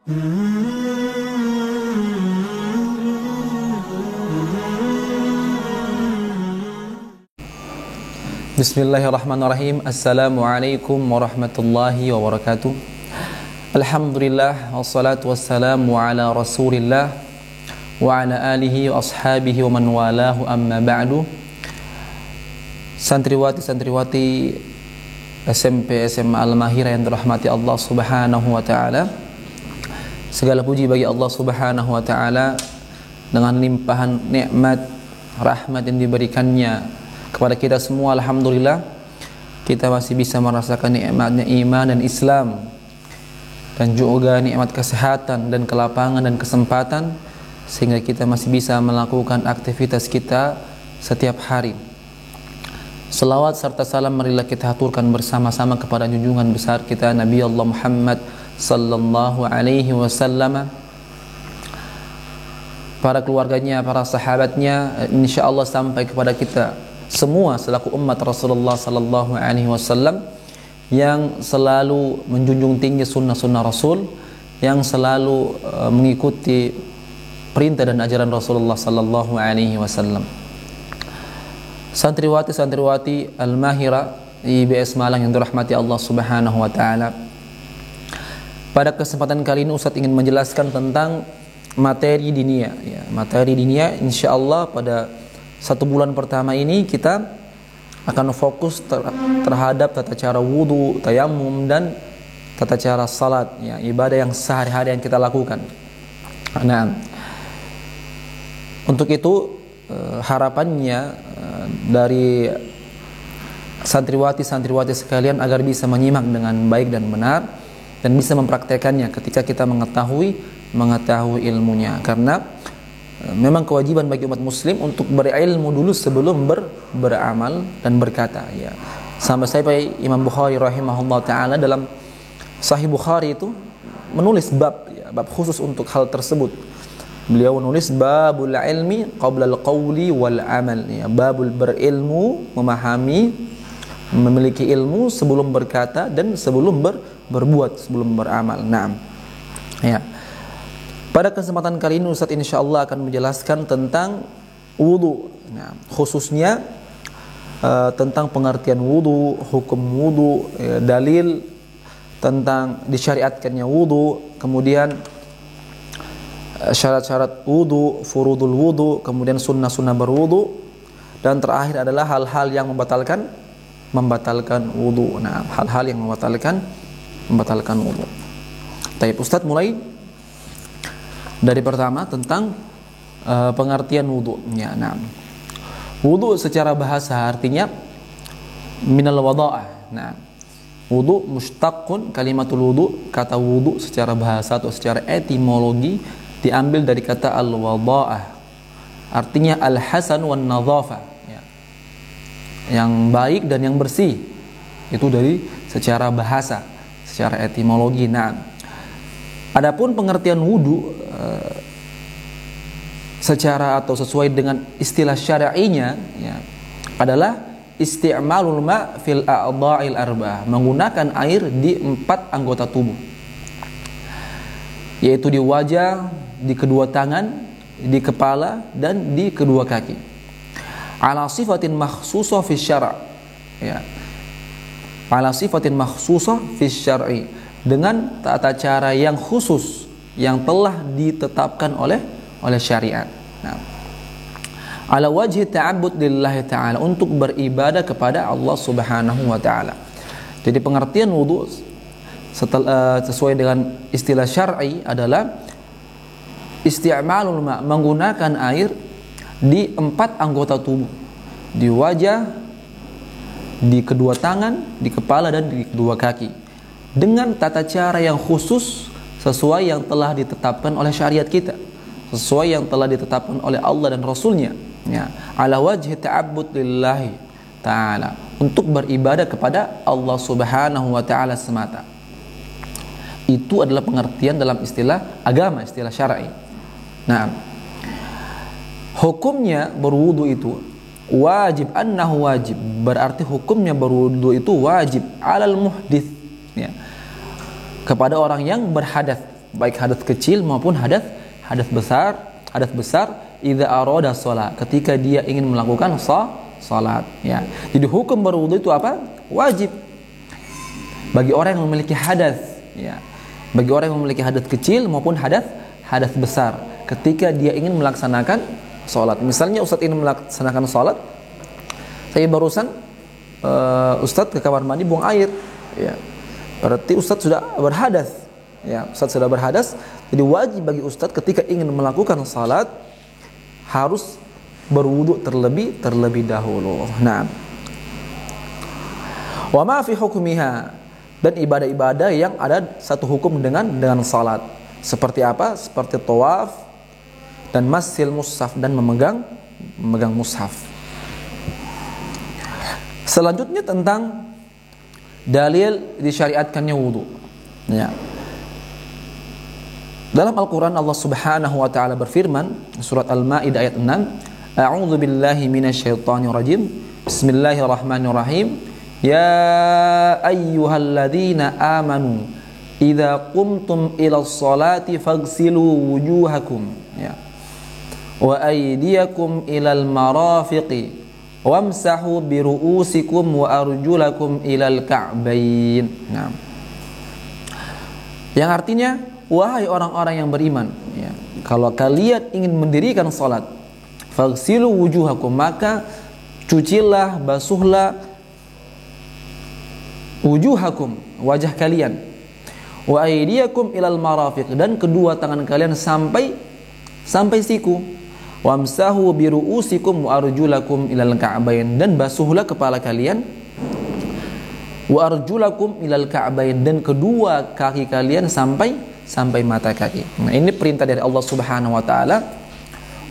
Bismillahirrahmanirrahim. Assalamualaikum warahmatullahi wabarakatuh. Alhamdulillah wassalatu wassalamu ala Rasulillah wa ala alihi wa ashabihi wa man walahu, amma ba'du. Santriwati SMP SMA Al-Mahirah yang dirahmati Allah Subhanahu wa taala. Segala puji bagi Allah Subhanahu wa taala dengan limpahan nikmat rahmat yang diberikannya kepada kita semua. Alhamdulillah kita masih bisa merasakan nikmatnya iman dan Islam, dan juga nikmat kesehatan dan kelapangan dan kesempatan, sehingga kita masih bisa melakukan aktivitas kita setiap hari. Selawat serta salam marilah kita haturkan bersama-sama kepada junjungan besar kita Nabi Allah Muhammad sallallahu alaihi wasallam, para keluarganya, para sahabatnya, insyaallah sampai kepada kita semua selaku umat Rasulullah sallallahu alaihi wasallam yang selalu menjunjung tinggi sunnah-sunnah Rasul, yang selalu mengikuti perintah dan ajaran Rasulullah sallallahu alaihi wasallam. Santriwati Al-Mahirah IBS Malang yang dirahmati Allah Subhanahu wa taala. Pada kesempatan kali ini Ustaz ingin menjelaskan tentang materi dinia, ya. Materi dinia insyaallah pada 1 bulan pertama ini kita akan fokus terhadap tata cara wudu, tayamum, dan tata cara salat, ya, ibadah yang sehari-hari yang kita lakukan. Nah, untuk itu harapannya dari santriwati sekalian agar bisa menyimak dengan baik dan benar dan bisa mempraktekannya ketika kita mengetahui ilmunya, karena memang kewajiban bagi umat muslim untuk berilmu dulu sebelum beramal dan berkata, ya. Sampai Imam Bukhari rahimahullah taala dalam Sahih Bukhari itu menulis bab, ya, bab khusus untuk hal tersebut. Beliau menulis babul ilmi qabla al-qawli wal amal, ya, babul berilmu, memahami, memiliki ilmu sebelum berkata dan sebelum berbuat, sebelum beramal. Naam. Ya. Pada kesempatan kali ini Ustaz insyaallah akan menjelaskan tentang wudu. Nah, khususnya tentang pengertian wudu, hukum wudu, dalil tentang disyariatkannya wudu, kemudian syarat-syarat wudu, furudul wudu, kemudian sunnah-sunnah berwudu, dan terakhir adalah hal-hal yang membatalkan wudu. Nah, hal-hal yang membatalkan wudu. Baik, Ustaz mulai dari pertama tentang pengertian wudu-nya. Nah, wudu secara bahasa artinya minal wada'ah. Nah, wudu mushtaqun kalimatul wudu, kata wudu secara bahasa atau secara etimologi diambil dari kata al-wada'ah, artinya al-hasan wan nadhafa, ya, yang baik dan yang bersih. Itu dari secara bahasa, secara etimologi. Nah, adapun pengertian wudu secara atau sesuai dengan istilah syar'inya, ya, adalah isti'malul ma' fil a'dha'il arba'ah, menggunakan air di 4 anggota tubuh, yaitu di wajah, di kedua tangan, di kepala, dan di kedua kaki. Ala sifatin makhsusah fi syara', ya. Ala sifatin makhsusah fi syar'i, dengan tata cara yang khusus yang telah ditetapkan oleh syariat. Nah, ala wajhi ta'abbud lillahi ta'ala, untuk beribadah kepada Allah Subhanahu wa taala. Jadi pengertian wudu sesuai dengan istilah syar'i adalah isti'malul ma', menggunakan air di 4 anggota tubuh, di wajah, di kedua tangan, di kepala, dan di kedua kaki, dengan tata cara yang khusus sesuai yang telah ditetapkan oleh syariat kita, sesuai yang telah ditetapkan oleh Allah dan Rasulnya, ya, ala wajhi ta'abbud lillahi ta'ala, untuk beribadah kepada Allah Subhanahu wa ta'ala semata. Itu adalah pengertian dalam istilah agama, istilah syar'i. Nah, hukumnya berwudu itu wajib, annahu wajib, berarti hukumnya berwudu itu wajib alal muhdits, ya, kepada orang yang berhadas, baik hadas kecil maupun hadas besar. Hadas besar idza arada shalah, ketika dia ingin melakukan salat, ya. Jadi hukum berwudu itu apa? Wajib bagi orang yang memiliki hadas, ya. Bagi orang yang memiliki hadas kecil maupun hadas besar ketika dia ingin melaksanakan salat. Misalnya Ustaz ingin melaksanakan salat, saya barusan Ustaz ke kamar mandi buang air, ya. Berarti Ustaz sudah berhadas. Ya, Ustaz sudah berhadas, jadi wajib bagi Ustaz ketika ingin melakukan salat harus berwudu terlebih dahulu. Nah, wa ma fi hukmiha, dan ibadah-ibadah yang ada satu hukum dengan salat. Seperti apa? Seperti tawaf dan masil mushaf, dan memegang mushaf. Selanjutnya tentang dalil disyariatkannya wudu. Ya. Dalam Al-Quran Allah Subhanahu wa ta'ala berfirman, surat Al-Ma'idah ayat 6, A'udzu billahi minasyaitonir rajim. Bismillahirrahmanirrahim. Ya ayyuhalladzina amanu idza qumtum ilas salati faghsilu wujuhakum, ya, wa aydiyakum ilal marafiqi wamsahu biru'usikum wa arjulakum ilal ka'bayn. Nah, yang artinya, wahai orang-orang yang beriman, ya, kalau kalian ingin mendirikan salat, faghsilu wujuhakum, maka cucilah, basuhlah wujuhakum, wajah kalian, wa aydiyakum ilal marafiq, dan kedua tangan kalian sampai siku, wamsahu biru'usikum wa arjulakum ilal ka'bayn, dan basuhlah kepala kalian, wa arjulakum ilal ka'bayn, dan kedua kaki kalian sampai mata kaki. Nah, ini perintah dari Allah Subhanahu wa taala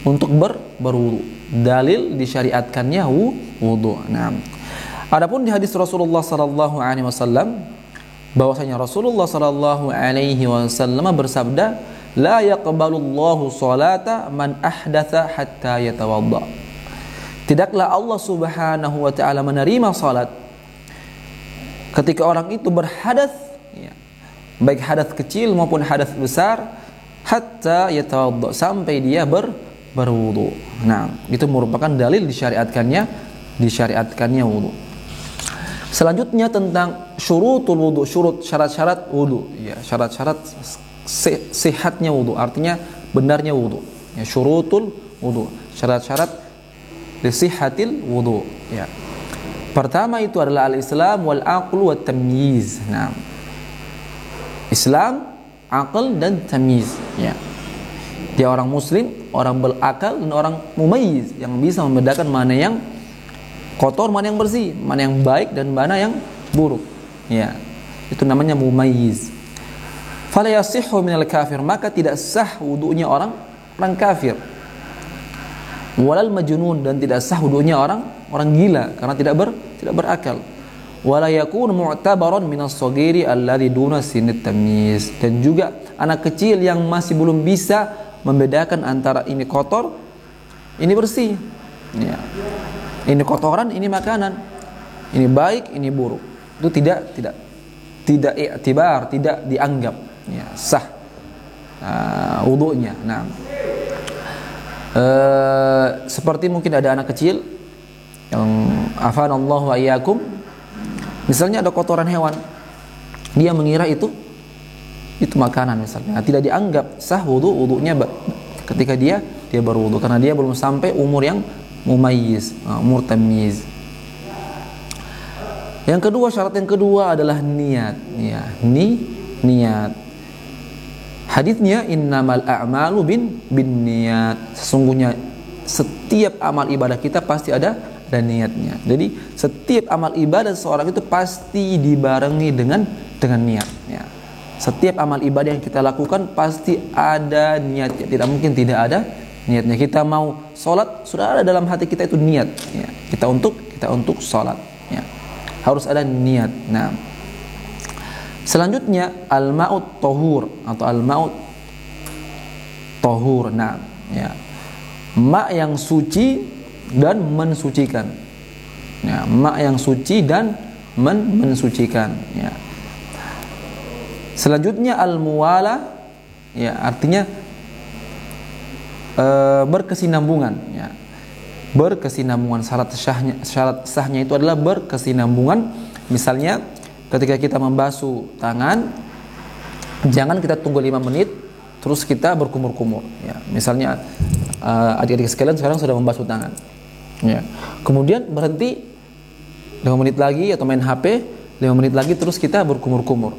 untuk berwudu. Dalil disyariatkannya wudu. Nah, adapun di hadis Rasulullah sallallahu alaihi wasallam bahwasanya Rasulullah sallallahu alaihi wasallam bersabda, la yaqbalullahu salata man ahdatha hatta yatawadda. Tidaklah Allah Subhanahu wa taala menerima salat ketika orang itu berhadas, ya, baik hadas kecil maupun hadas besar, hatta yatawadda, sampai dia berwudu. Nah, itu merupakan dalil disyariatkannya wudu. Selanjutnya tentang syurutul wudu, syarat-syarat wudu, ya, syarat-syarat sehatnya wudu, artinya benarnya wudu. Ya, syurutul wudu, syarat-syarat lisihhatil wudu, ya. Pertama itu adalah al-Islam wal aqlu wat tamyiz. Nah, Islam, akal dan tamyiz, ya. Dia orang muslim, orang berakal, dan orang mumayyiz, yang bisa membedakan mana yang kotor, mana yang bersih, mana yang baik dan mana yang buruk, ya. Itu namanya mumayyiz. Fala yasihhu minal kafir, maka tidak sah wudunya orang kafir. Walal majnun, dan tidak sah wudunya orang gila karena tidak berakal. Wala yakun mu'tabaran minas shaghiri alladhi duna sinit tamyiz, dan juga anak kecil yang masih belum bisa membedakan antara ini kotor, ini bersih, ya. Ini kotoran, ini makanan, ini baik, ini buruk. Itu tidak i'tibar, tidak dianggap, ya, sah wudunya. Nah, seperti mungkin ada anak kecil yang afanallahu wa iyyakum, misalnya ada kotoran hewan, dia mengira itu makanan misalnya, tidak dianggap sah wudunya ketika dia berwudu, karena dia belum sampai umur yang mumayyiz, umur tamyiz. Yang kedua, syarat yang kedua adalah niat, ya, niat. Hadisnya innamal a'malu bin niat, sesungguhnya setiap amal ibadah kita pasti ada niatnya. Jadi setiap amal ibadah seorang itu pasti dibarengi dengan niat, ya. Setiap amal ibadah yang kita lakukan pasti ada niatnya, tidak mungkin tidak ada niatnya. Kita mau sholat, sudah ada dalam hati kita itu niat, ya. Kita untuk sholat, ya. Harus ada niat. Nah, selanjutnya al-ma'ut tahur atau al-ma'ut tahur. Nah, ya, ma yang suci dan mensucikan, ya, ma yang suci dan mensucikan, ya. Selanjutnya al-muwala ya artinya berkesinambungan, ya. Berkesinambungan, syarat sahnya itu adalah berkesinambungan. Misalnya ketika kita membasuh tangan, jangan kita tunggu 5 menit terus kita berkumur-kumur, ya. Misalnya adik-adik sekalian sekarang sudah membasuh tangan, ya. Kemudian berhenti 5 menit lagi atau main HP 5 menit lagi terus kita berkumur-kumur.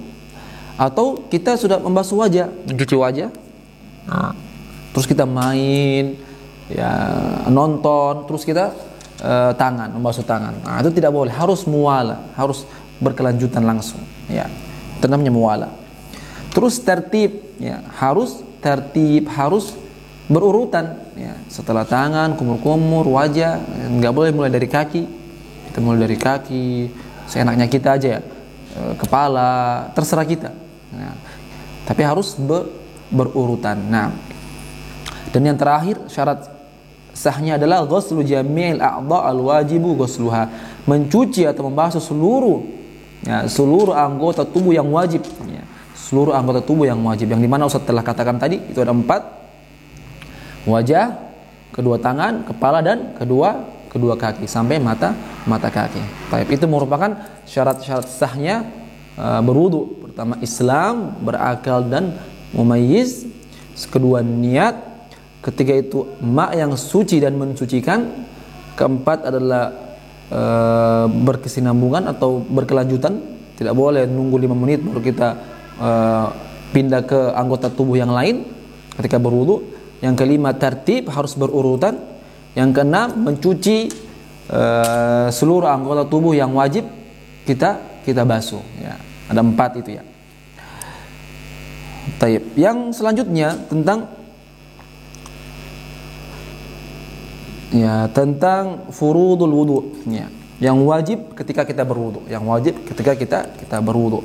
Atau kita sudah membasuh wajah, cuci wajah, terus kita main, ya, nonton, terus kita membasuh tangan. Nah, itu tidak boleh, harus muwala, harus berkelanjutan langsung, ya. Itu namanya muwala. Terus tertib, ya, harus tertib, harus berurutan, ya. Setelah tangan, kumur-kumur, wajah, nggak boleh mulai dari kaki. Kita mulai dari kaki, seenaknya kita aja, ya. Kepala, terserah kita. Nah, tapi harus berurutan. Nah, dan yang terakhir syarat sahnya adalah ghuslu jami'il a'dha al-wajibu ghusluha, mencuci atau membasuh seluruh, ya, seluruh anggota tubuh yang wajib, ya. Seluruh anggota tubuh yang wajib, yang dimana Ustaz telah katakan tadi itu ada 4: wajah, kedua tangan, kepala, dan kedua kaki sampai mata kaki. Baik, itu merupakan syarat-syarat sahnya berwudu. Pertama, Islam, berakal dan mumayyiz. Kedua, niat. Ketiga itu yang suci dan mensucikan. Keempat adalah berkesinambungan atau berkelanjutan. Tidak boleh nunggu 5 menit baru kita pindah ke anggota tubuh yang lain ketika berwudu. Yang kelima, tertib, harus berurutan. Yang keenam, mencuci seluruh anggota tubuh yang wajib kita basuh, ya. Ada 4 itu, ya. Taib. Yang selanjutnya tentang furudul wudu, ya. Yang wajib ketika kita berwudu,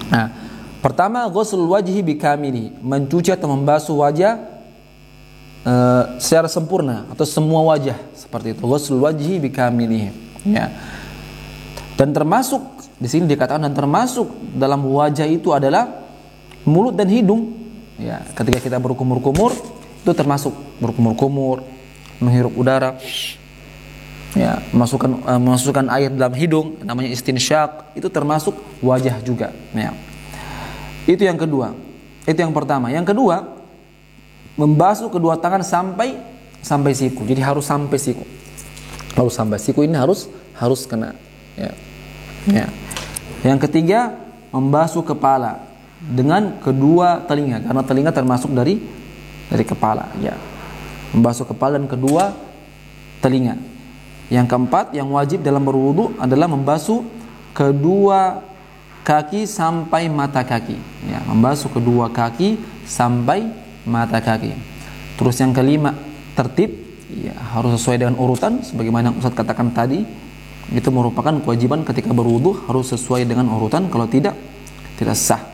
Nah, pertama, ghusl wajhi bikamili, mencuci atau membasuh wajah secara sempurna atau semua wajah, seperti itu. Ghusl wajhi bikamili, ya. Dan termasuk di sini dikatakan, dan termasuk dalam wajah itu adalah mulut dan hidung, ya. Ketika kita berkumur-kumur itu termasuk berkumur-kumur, menghirup udara, ya, masukkan air dalam hidung, namanya istinsyak, itu termasuk wajah juga, ya. Itu yang kedua. Itu yang pertama. Yang kedua, membasuh kedua tangan sampai siku. Jadi harus sampai siku. Harus sampai siku, ini harus kena, ya. Ya. Yang ketiga, membasuh kepala dengan kedua telinga, karena telinga termasuk dari kepala, ya. Membasuh kepala dan kedua telinga. Yang keempat, yang wajib dalam berwudu adalah membasuh kedua kaki sampai mata kaki, ya. Membasuh kedua kaki sampai mata kaki. Terus yang kelima, tertib, ya, harus sesuai dengan urutan sebagaimana Ustaz katakan tadi. Itu merupakan kewajiban ketika berwudu, harus sesuai dengan urutan, kalau tidak sah.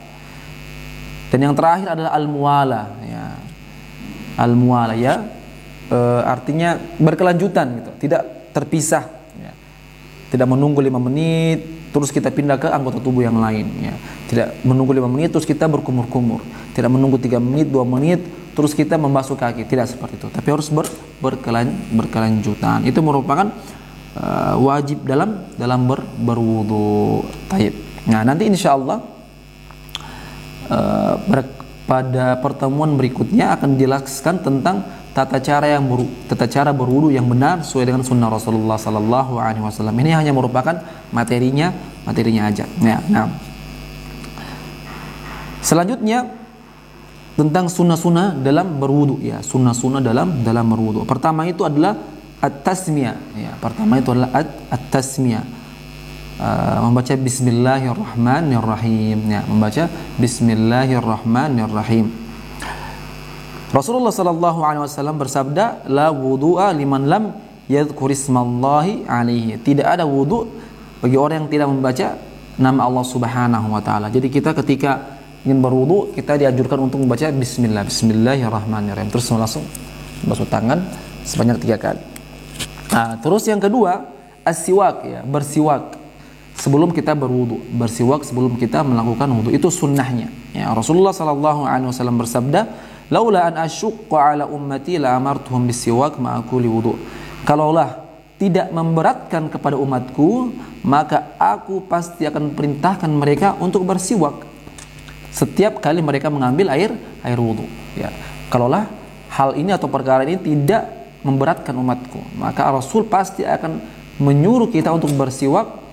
Dan yang terakhir adalah al-muwala, ya. Al-muwala, ya, artinya berkelanjutan gitu, tidak terpisah, ya. Tidak menunggu 5 menit terus kita pindah ke anggota tubuh yang lain, ya. Tidak menunggu 5 menit terus kita berkumur-kumur, tidak menunggu 3 menit, 2 menit terus kita membasuh kaki, tidak seperti itu. Tapi harus berkelanjutan. Itu merupakan wajib dalam berwudu. Taib. Nah, nanti insyaallah pada pertemuan berikutnya akan dijelaskan tentang tata cara berwudu yang benar sesuai dengan sunnah Rasulullah sallallahu alaihi wasallam. Ini hanya merupakan materinya aja. Ya, nah. Selanjutnya tentang sunnah-sunnah dalam berwudu, ya. Sunnah-sunnah dalam berwudu. Pertama itu adalah at-tasmiyah, ya. Pertama itu adalah at-tasmiyah. Membaca bismillahirrahmanirrahim, ya. Membaca bismillahirrahmanirrahim. Rasulullah sallallahu alaihi wasallam bersabda, la wudu'a liman lam yadhkur ismallahi alaihi. Tidak ada wudu bagi orang yang tidak membaca nama Allah Subhanahu wa taala. Jadi kita ketika ingin berwudu, kita dianjurkan untuk membaca bismillahirrahmanirrahim. Terus langsung basuh tangan sebanyak 3 kali. Nah, terus yang kedua, as-siwak, ya, bersiwak. sebelum kita berwudu, bersiwak sebelum kita melakukan wudu. Itu sunnahnya. Ya, Rasulullah sallallahu alaihi wasallam bersabda, "Laula an asyqa ala ummati la amartuhum bisiwak ma'a kulli wudu." Kalaulah tidak memberatkan kepada umatku, maka aku pasti akan perintahkan mereka untuk bersiwak setiap kali mereka mengambil air wudu. Ya, kalaulah hal ini atau perkara ini tidak memberatkan umatku, maka Rasul pasti akan menyuruh kita untuk bersiwak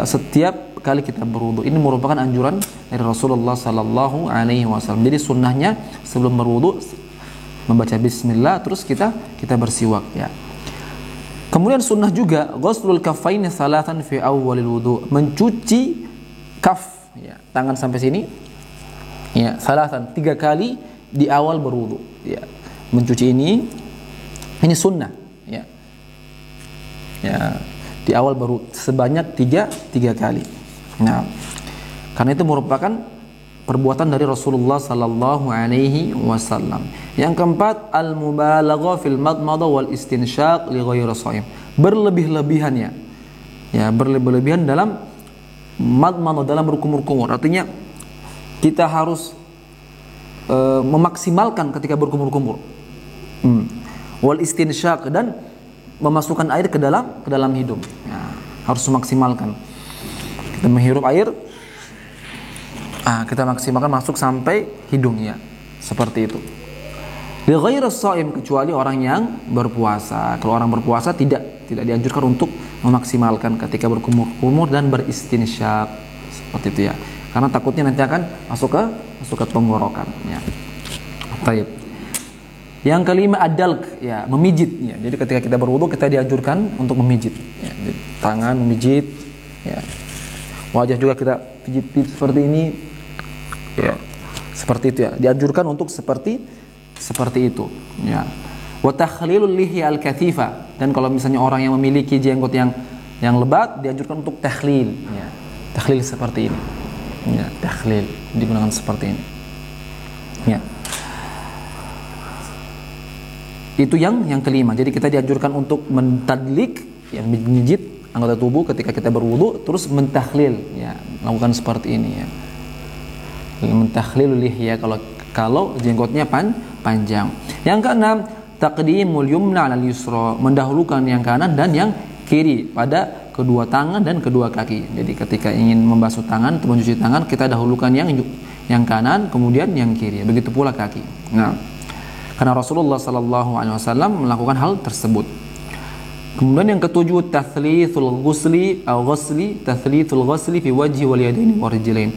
setiap kali kita berwudu. Ini merupakan anjuran dari Rasulullah sallallahu alaihi wasallam. Jadi sunnahnya sebelum berwudu membaca bismillah, terus kita bersiwak, ya. Kemudian sunnah juga ghuslul kaffaini salatan fi awwalil wudu, mencuci kaf, ya, tangan sampai sini, ya, salatan 3 kali di awal berwudu, ya. Mencuci ini sunnah, ya. Ya, di awal berwudu sebanyak 3 kali. Nah, karena itu merupakan perbuatan dari Rasulullah sallallahu alaihi wasallam. Yang keempat, al-mubalaghah fil madmadah wal istinsyaq li ghairi shaim. Berlebih-lebihannya. Ya, berlebih-lebihan dalam madmadah, dalam berkumur-kumur. Artinya kita harus memaksimalkan ketika berkumur-kumur. Wal istinsyaq, dan memasukkan air ke dalam hidung. Ya, harus memaksimalkan. Kita menghirup air, kita maksimalkan masuk sampai hidungnya, seperti itu. Li ghairi shaim, kecuali orang yang berpuasa. Kalau orang berpuasa tidak dianjurkan untuk memaksimalkan ketika berkumur-kumur dan beristinsyaq, seperti itu, ya. Karena takutnya nanti akan masuk ke tenggorokan, ya. Baik. Yang kelima, adalk, ya, memijit, ya. Jadi ketika kita berwudu kita dianjurkan untuk memijit, ya. Tangan memijit, ya. Wajah juga kita pijit seperti ini, ya. Seperti itu, ya. Dianjurkan untuk seperti itu, ya. Wa takhlilul lihya al-kathifa, dan kalau misalnya orang yang memiliki jenggot yang lebat dianjurkan untuk takhlil, ya. Takhlil seperti ini. Ya, takhlil digunakan seperti ini. Ya. Itu yang kelima. Jadi kita dianjurkan untuk mentadlik, yang menjijit anggota tubuh ketika kita berwudu, terus mentakhlil, ya, lakukan seperti ini, ya. Mentakhlilul lihya kalau jenggotnya panjang. Yang keenam, taqdimul yumna 'alal yusra, mendahulukan yang kanan dan yang kiri pada kedua tangan dan kedua kaki. Jadi ketika ingin membasuh tangan atau mencuci tangan, kita dahulukan yang kanan, kemudian yang kiri. Begitu pula kaki. Nah, karena Rasulullah sallallahu alaihi wasallam melakukan hal tersebut. Kemudian yang ketujuh, tathlithul ghusli fi wajhi wal yadaini wa rijlain.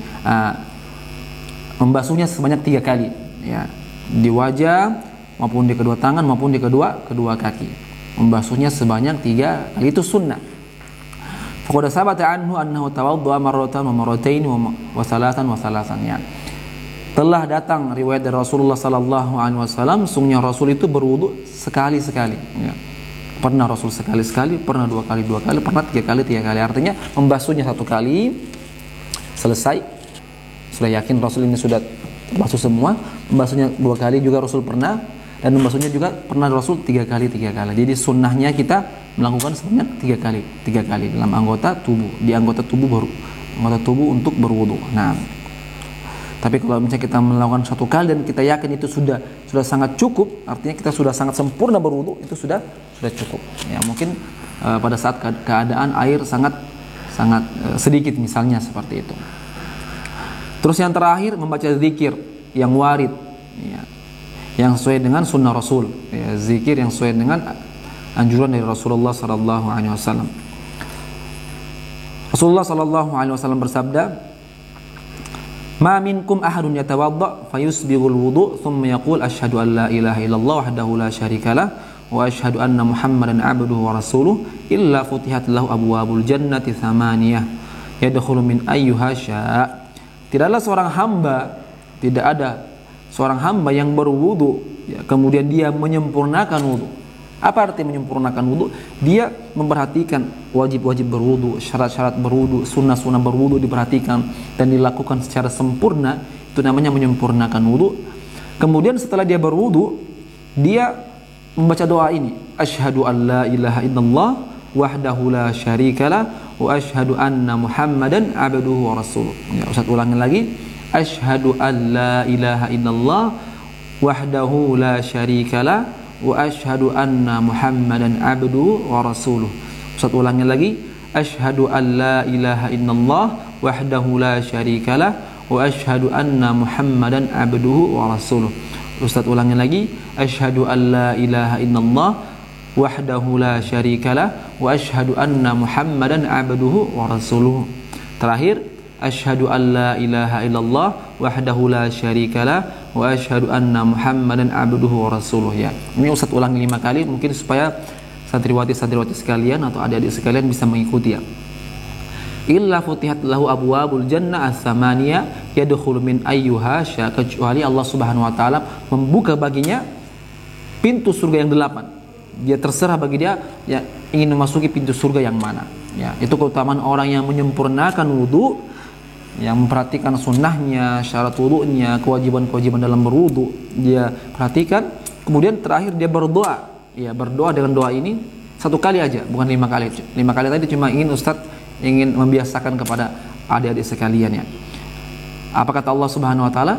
Membasuhnya sebanyak 3 kali, ya. Di wajah maupun di kedua tangan maupun di kedua kaki. Membasuhnya sebanyak 3 kali, itu sunnah. Faqad sabata anhu annahu tawadda'a marratan wa marratain wa salatan wa salatan, ya. Telah datang riwayat dari Rasulullah sallallahu alaihi wasallam, sungguhnya Rasul itu berwudu sekali-sekali, ya. Pernah Rasul sekali-sekali, pernah 2 kali, pernah 3 kali. Artinya membasuhnya 1 kali selesai, sudah yakin Rasul ini sudah basuh semua. Membasuhnya 2 kali juga Rasul pernah, dan membasuhnya juga pernah Rasul 3 kali. Jadi sunnahnya kita melakukan sebanyak 3 kali dalam anggota tubuh, di anggota tubuh untuk berwudu. Nah, tapi kalau misalnya kita melakukan 1 kali dan kita yakin itu sudah sangat cukup, artinya kita sudah sangat sempurna berwudu, itu sudah cukup. Ya, mungkin pada saat keadaan air sangat sedikit, misalnya seperti itu. Terus yang terakhir, membaca zikir yang warid, ya, yang sesuai dengan sunnah Rasul, ya, zikir yang sesuai dengan anjuran dari Rasulullah sallallahu alaihi wasallam. Rasulullah sallallahu alaihi wasallam bersabda, "Ma minkum ahadun yatawadda fayusbighul wudu thumma yaqul asyhadu an la ilaha illallah wahdahu la syarikalah wa asyhadu anna Muhammadan abduhu wa rasuluh illa futihat lahu abwabul jannati thamaniyah yadkhulu min ayyuha syaa." Tidak ada seorang hamba yang berwudu, ya, kemudian dia menyempurnakan wudu. Apa arti menyempurnakan wudu? Dia memperhatikan wajib-wajib berwudu, syarat-syarat berwudu, sunnah-sunnah berwudu diperhatikan dan dilakukan secara sempurna. Itu namanya menyempurnakan wudu. Kemudian setelah dia berwudu, dia membaca doa ini, asyhadu an la ilaha illallah wahdahu la syarikalah wa asyhadu anna Muhammadan abduhu wa rasuluh. Ya, Ustaz ulangi lagi. Asyhadu an la ilaha illallah wahdahu la syarikalah wa asyhadu anna Muhammadan abduhu wa rasuluh. Ustaz ulangi lagi. Asyhadu an la ilaha illallah wahdahu la syarikalah wa asyhadu anna Muhammadan abduhu wa rasuluh. Ustaz ulangi lagi. Asyhadu an la ilaha illallah wahdahu la syarikalah wa asyhadu anna Muhammadan abduhu wa rasuluh. Terakhir, asyhadu an la ilaha illallah wahdahu la syarikalah wa asyhadu anna Muhammadan abduhu wa rasuluh. Ya. Ini Ustaz ulangi 5 kali mungkin supaya santriwati sekalian atau adik-adik sekalian bisa mengikuti ya. Illa futihat lahu abwabul jannah ats-tsamaniyah yadkhulu min ayyuha syaa, kecuali Allah Subhanahu wa taala membuka baginya pintu surga yang 8. Dia terserah bagi dia ya ingin memasuki pintu surga yang mana. Ya, itu keutamaan orang yang menyempurnakan wudu, yang memperhatikan sunnahnya, syarat wudunya, kewajiban-kewajiban dalam berwudu dia perhatikan. Kemudian terakhir dia berdoa. Ya, berdoa dengan doa ini 1 kali aja, bukan 5 kali. 5 kali tadi cuma ingin membiasakan kepada adik-adik sekalian ya. Apa kata Allah Subhanahu wa taala?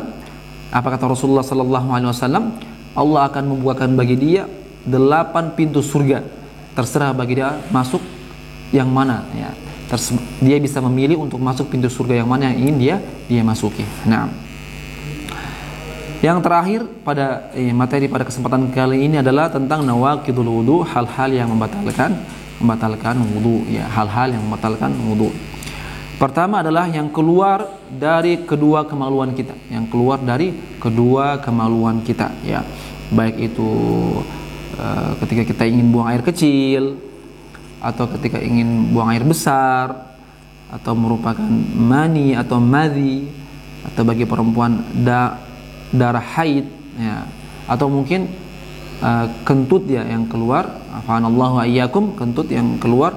Apa kata Rasulullah sallallahu alaihi wasallam? Allah akan membukakan bagi dia 8 pintu surga. Terserah bagi dia masuk yang mana ya. Dia bisa memilih untuk masuk pintu surga yang mana yang ingin dia masuki. Nah, yang terakhir pada materi pada kesempatan kali ini adalah tentang nawaqidul wudu, hal-hal yang membatalkan wudu ya, hal-hal yang membatalkan wudu. Pertama adalah yang keluar dari kedua kemaluan kita, ya. Baik itu ketika kita ingin buang air kecil atau ketika ingin buang air besar atau merupakan mani atau madhi, atau bagi perempuan darah haid ya, atau mungkin kentut ya yang keluar, afanallahu ayyakum, kentut yang keluar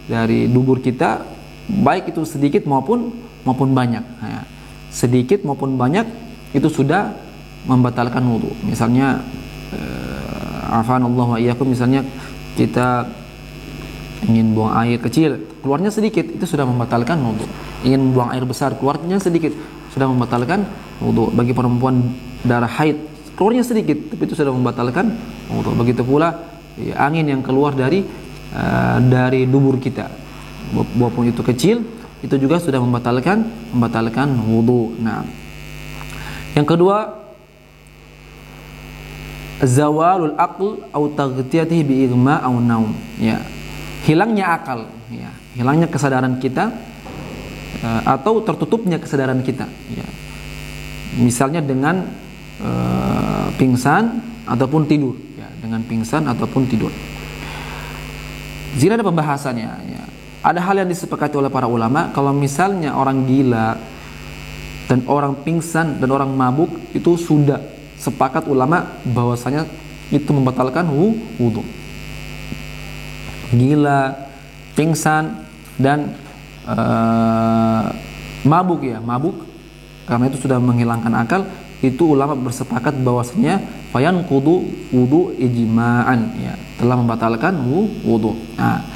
dari dubur kita, baik itu sedikit maupun banyak ya. Sedikit maupun banyak itu sudah membatalkan wudu. Misalnya afanallahu ayyakum, misalnya kita ingin buang air kecil, keluarnya sedikit, itu sudah membatalkan wudu. Ingin buang air besar, keluarnya sedikit, sudah membatalkan wudu. Bagi perempuan darah haid, keluarnya sedikit, tapi itu sudah membatalkan wudu. Begitu pula ya, angin yang keluar dari dubur kita, walaupun itu kecil, itu juga sudah membatalkan wudu. Nah, yang kedua, zawalul aql atau taghtiyatihi bi igma aw naum ya. Hilangnya akal ya, hilangnya kesadaran kita atau tertutupnya kesadaran kita ya. Misalnya dengan pingsan ataupun tidur ya, dengan pingsan ataupun tidur. Zina ada pembahasannya ya. Ada hal yang disepakati oleh para ulama, kalau misalnya orang gila dan orang pingsan dan orang mabuk, itu sudah sepakat ulama bahwasanya itu membatalkan wudu. Gila, pingsan dan mabuk ya, mabuk karena itu sudah menghilangkan akal, itu ulama bersepakat bahwasanya fayan kudu wudu ijma'an ya, telah membatalkan wudu. Nah,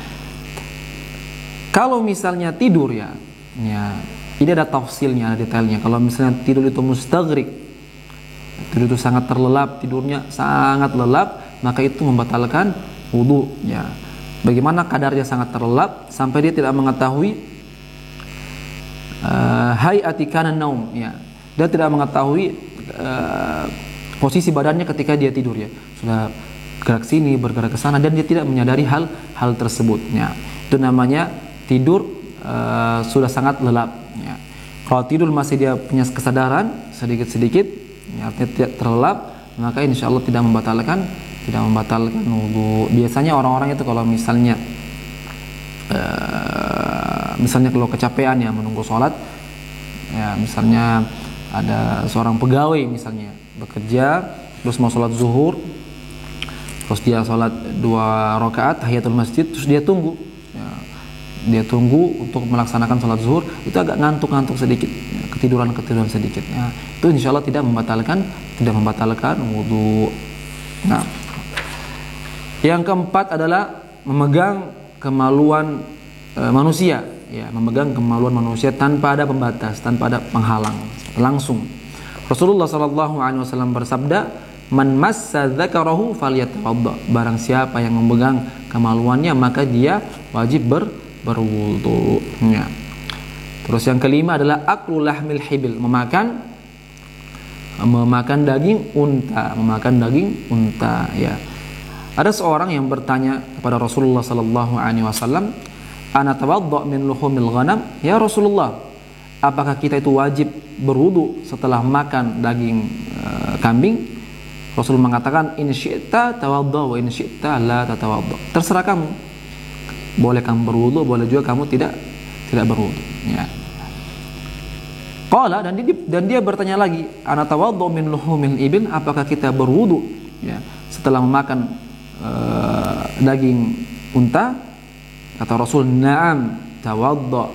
kalau misalnya tidur ya, ini ada tafsilnya, ada detailnya. Kalau misalnya tidur itu mustaghrib, tidur itu sangat terlelap, tidurnya sangat lelap, maka itu membatalkan wudu ya. Bagaimana kadarnya sangat terlelap sampai dia tidak mengetahui hayati kana naum ya. Dia tidak mengetahui posisi badannya ketika dia tidur ya. Sudah gerak sini, bergerak ke sana, dan dia tidak menyadari hal tersebut ya. Itu namanya tidur sudah sangat lelap ya. Kalau tidur masih dia punya kesadaran sedikit-sedikit ya, artinya tidak terlelap, maka insya Allah tidak membatalkan wudu. Biasanya orang-orang itu kalau misalnya kalau kecapean ya menunggu sholat ya, misalnya ada seorang pegawai misalnya bekerja terus mau sholat zuhur, terus dia sholat 2 rakaat tahiyatul masjid, terus dia tunggu untuk melaksanakan sholat zuhur, itu agak ngantuk sedikit ya, ketiduran sedikit ya, itu insya Allah tidak membatalkan wudu. Nah, yang keempat adalah memegang kemaluan manusia, ya, memegang kemaluan manusia tanpa ada pembatas, tanpa ada penghalang, langsung. Rasulullah sallallahu alaihi wasallam bersabda, "Man massa dzakarahu falyatawadda." Barang siapa yang memegang kemaluannya maka dia wajib berwudu. Ya. Terus yang kelima adalah aklu lahmil hibil, memakan daging unta, ya. Ada seorang yang bertanya kepada Rasulullah sallallahu alaihi wasallam, "Ana tawadda min luhumil ghanam?" Ya Rasulullah, apakah kita itu wajib berwudu setelah makan daging kambing? Rasul mengatakan, "In syi'ta tawadda wa in syi'ta la tatawadda." Terserah kamu. Boleh kamu berwudu, boleh juga kamu tidak berwudu, ya. Qala, dan dia bertanya lagi, "Ana tawadda min luhumil ibil?" Apakah kita berwudu, ya, setelah memakan daging unta? Kata Rasul, "Na'am tawadda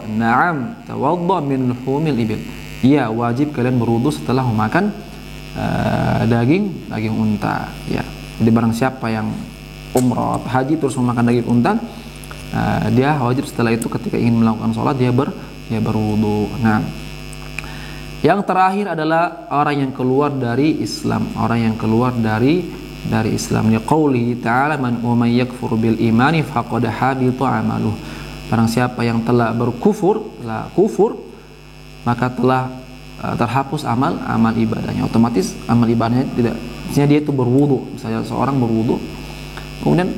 min luhumil ibil." Ya, wajib kalian berwudu setelah memakan daging unta, ya. Jadi barang siapa yang umrah atau haji terus memakan daging unta, dia wajib setelah itu ketika ingin melakukan sholat dia berwudu. Nah, yang terakhir adalah orang yang keluar dari Islam, dari Islam. Ya qaulihi ta'ala, "Man yakfur bil imani faqad habita 'amaluh." Barang siapa yang telah kufur, maka telah terhapus amal ibadahnya. Otomatis amal ibadahnya tidak. Misalnya dia itu berwudu, misalnya seorang berwudu, kemudian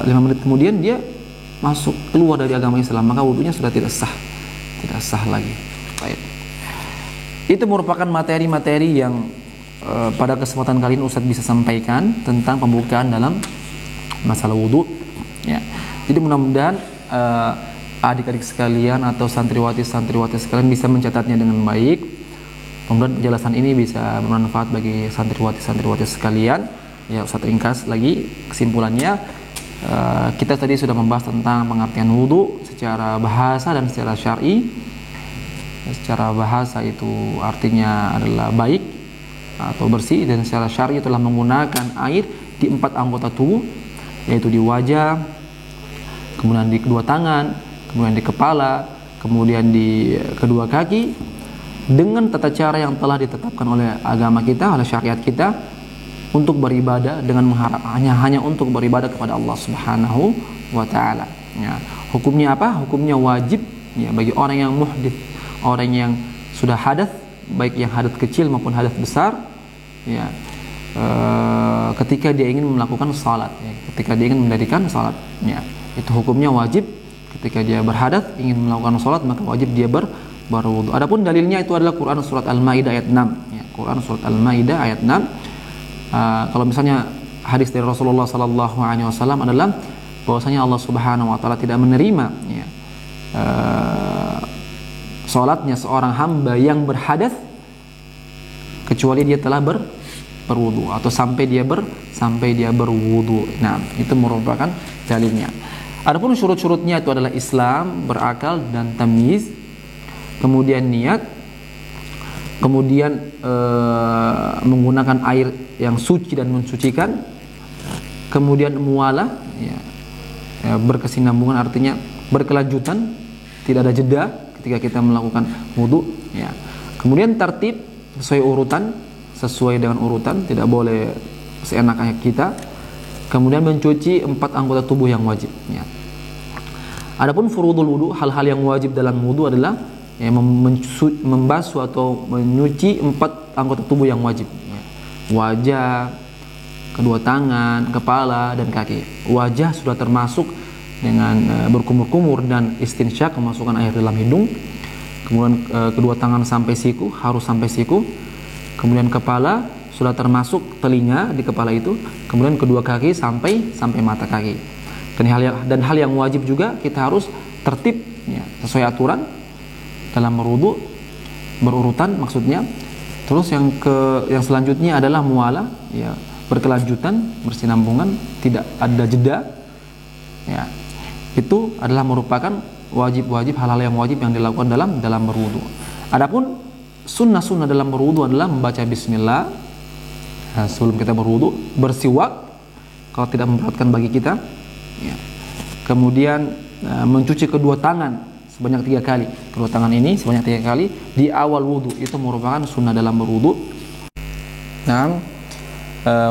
5 menit kemudian dia keluar dari agama Islam, maka wudunya sudah tidak sah lagi. Baik. Itu merupakan materi-materi yang pada kesempatan kali ini Ustadz bisa sampaikan tentang pembukaan dalam masalah wudu, ya. Jadi mudah-mudahan adik-adik sekalian atau santriwati sekalian bisa mencatatnya dengan baik. Kemudian penjelasan ini bisa bermanfaat bagi santriwati sekalian. Ya, Ustadz ringkas lagi kesimpulannya. Kita tadi sudah membahas tentang pengertian wudu secara bahasa dan secara syar'i. Secara bahasa itu artinya adalah baik atau bersih, dan secara syar'i telah menggunakan air di 4 anggota tubuh, yaitu di wajah, kemudian di kedua tangan, kemudian di kepala, kemudian di kedua kaki, dengan tata cara yang telah ditetapkan oleh agama kita, oleh syariat kita, untuk beribadah dengan mengharap hanya untuk beribadah kepada Allah Subhanahu wa taala. Ya. Hukumnya apa? Hukumnya wajib, ya, bagi orang yang muhdits, orang yang sudah hadas, baik yang hadas kecil maupun hadas besar, ya, ketika dia ingin melakukan salat, ya, ketika dia ingin mendirikan salat, ya, itu hukumnya wajib. Ketika dia berhadas ingin melakukan salat, maka wajib dia berwudu. Adapun dalilnya itu adalah Quran surat Al-Maidah ayat 6, ya, Quran surat Al-Maidah ayat 6. Kalau misalnya hadis dari Rasulullah sallallahu alaihi wasallam adalah bahwasanya Allah Subhanahu wa taala tidak menerima, ya, salatnya seorang hamba yang berhadas kecuali dia telah berwudu atau sampai dia berwudu. Nah, itu merupakan dalilnya. Adapun syurut-syurutnya itu adalah Islam, berakal dan tamyiz, kemudian niat, kemudian menggunakan air yang suci dan mensucikan, kemudian muwalah, ya, berkesinambungan artinya berkelanjutan, tidak ada jeda ketika kita melakukan wudu, ya. Kemudian tertib sesuai dengan urutan, tidak boleh seenaknya kita. Kemudian mencuci 4 anggota tubuh yang wajib, ya. Adapun furudul wudu, hal-hal yang wajib dalam wudu adalah, ya, membasuh atau menyuci 4 anggota tubuh yang wajib, ya. Wajah, kedua tangan, kepala dan kaki. Wajah sudah termasuk dengan berkumur-kumur dan istinsyak, memasukkan air dalam hidung. Kemudian kedua tangan harus sampai siku. Kemudian kepala sudah termasuk telinga di kepala itu. Kemudian kedua kaki sampai mata kaki. Dan hal yang wajib juga kita harus tertib, ya, sesuai aturan dalam berwudu, berurutan maksudnya. Terus yang selanjutnya adalah muwalah, ya, berkelanjutan, bersinambungan, tidak ada jeda, ya. Itu adalah merupakan wajib-wajib, hal-hal yang wajib yang dilakukan dalam berwudu. Adapun sunnah-sunnah dalam berwudu adalah membaca bismillah, sebelum kita berwudu, bersiwak kalau tidak memberatkan bagi kita, ya. kemudian mencuci kedua tangan sebanyak 3 kali. Kedua tangan ini sebanyak 3 kali di awal wudu, itu merupakan sunnah dalam berwudu. Nah,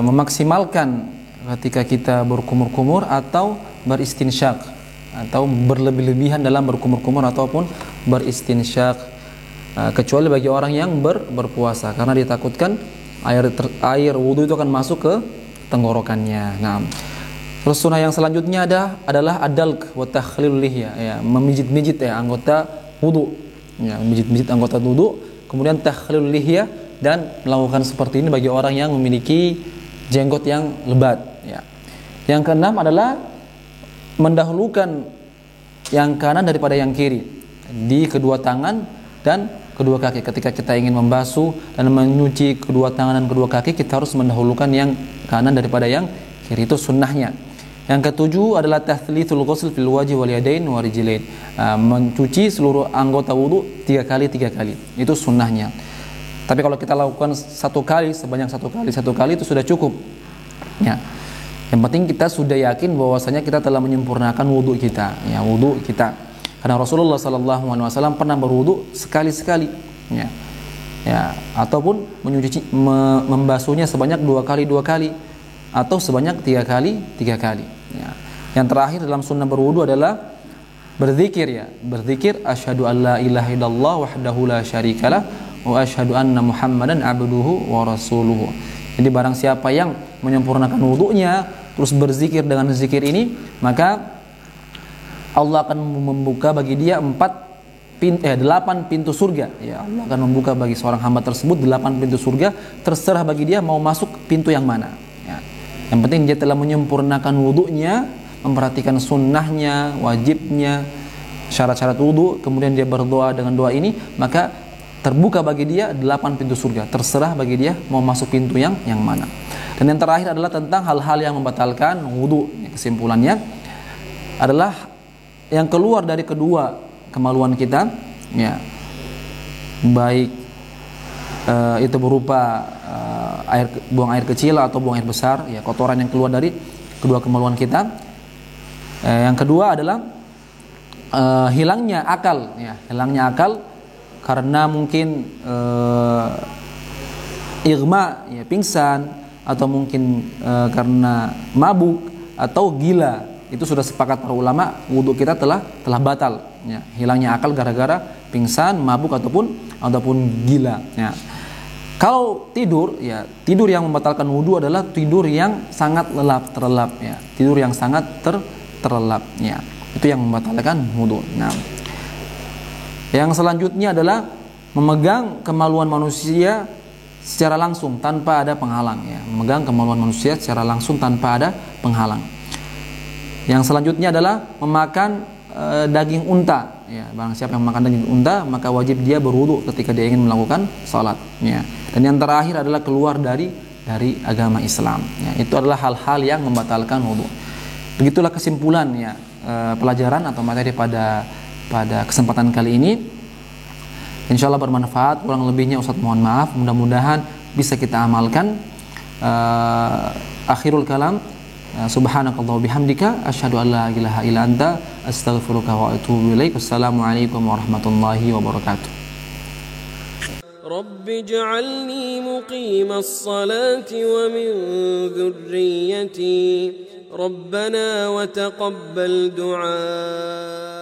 memaksimalkan ketika kita berkumur-kumur atau beristinsyak, atau berlebih-lebihan dalam berkumur-kumur ataupun beristinsyak, kecuali bagi orang yang berpuasa, karena ditakutkan air wudu itu akan masuk ke tenggorokannya. Nah, terus sunnah yang selanjutnya adalah adalk wa takhlilul lihya, ya, memijit-mijit ya anggota wudu, ya, memijit-mijit anggota wudu, kemudian takhlilul lihya, dan melakukan seperti ini bagi orang yang memiliki jenggot yang lebat, ya. Yang keenam adalah mendahulukan yang kanan daripada yang kiri di kedua tangan dan kedua kaki. Ketika kita ingin membasuh dan menyuci kedua tangan dan kedua kaki, kita harus mendahulukan yang kanan daripada yang kiri, itu sunnahnya. Yang ketujuh adalah tathlithul ghusl fil wajhi wal yadain wa rijlain, mencuci seluruh anggota wudu 3 kali, itu sunnahnya. Tapi kalau kita lakukan 1 kali, sebanyak 1 kali itu sudah cukup, ya. Yang penting kita sudah yakin bahwasanya kita telah menyempurnakan wudu kita, ya, wudu kita. Karena Rasulullah SAW pernah berwudu sekali-sekali, ya, ya, ataupun membasuhnya sebanyak 2 kali, atau sebanyak 3 kali, ya. Yang terakhir dalam sunnah berwudu adalah berzikir, ya, berzikir asyhadu an la ilaha illallah wahdahu la syarikalah wa asyhadu anna muhammadan abduhu wa rasuluhu. Jadi barang siapa yang menyempurnakan wudunya terus berzikir dengan zikir ini, maka Allah akan membuka bagi dia 8 pintu surga, ya. Allah akan membuka bagi seorang hamba tersebut 8 pintu surga, terserah bagi dia mau masuk pintu yang mana, ya. Yang penting dia telah menyempurnakan wudunya, memperhatikan sunnahnya, wajibnya, syarat-syarat wudu, kemudian dia berdoa dengan doa ini, maka terbuka bagi dia 8 pintu surga, terserah bagi dia mau masuk pintu yang mana. Dan yang terakhir adalah tentang hal-hal yang membatalkan wudu. Kesimpulannya adalah yang keluar dari kedua kemaluan kita, ya, baik itu berupa buang air kecil atau buang air besar, ya, kotoran yang keluar dari kedua kemaluan kita. Yang kedua adalah hilangnya akal, ya, hilangnya akal karena mungkin irma, ya, pingsan, atau mungkin karena mabuk atau gila. Itu sudah sepakat para ulama, wudu kita telah batal, ya. Hilangnya akal gara-gara pingsan, mabuk ataupun gila, ya. Kalau tidur, ya, tidur yang membatalkan wudu adalah tidur yang sangat terlelap, ya. Tidur yang sangat terlelap, ya. Itu yang membatalkan wudu. Nah, yang selanjutnya adalah memegang kemaluan manusia secara langsung tanpa ada penghalang, ya. Memegang kemaluan manusia secara langsung tanpa ada penghalang. Yang selanjutnya adalah memakan daging unta, ya. Barang siapa yang memakan daging unta, maka wajib dia berwudu ketika dia ingin melakukan salat, ya. Dan yang terakhir adalah keluar dari agama Islam, ya. Itu adalah hal-hal yang membatalkan wudu. Begitulah kesimpulan, ya, pelajaran atau materi pada kesempatan kali ini. Insyaallah bermanfaat. Kurang lebihnya Ustaz mohon maaf. Mudah-mudahan bisa kita amalkan. Akhirul kalam, subhanakallah bihamdika asyhadu an la ilaha illa anta astaghfiruka wa atubu ilaik. Wassalamualaikum warahmatullahi wabarakatuh. رب اجعلني مقيم الصلاة ومن ذريتي ربنا وتقبل دعاء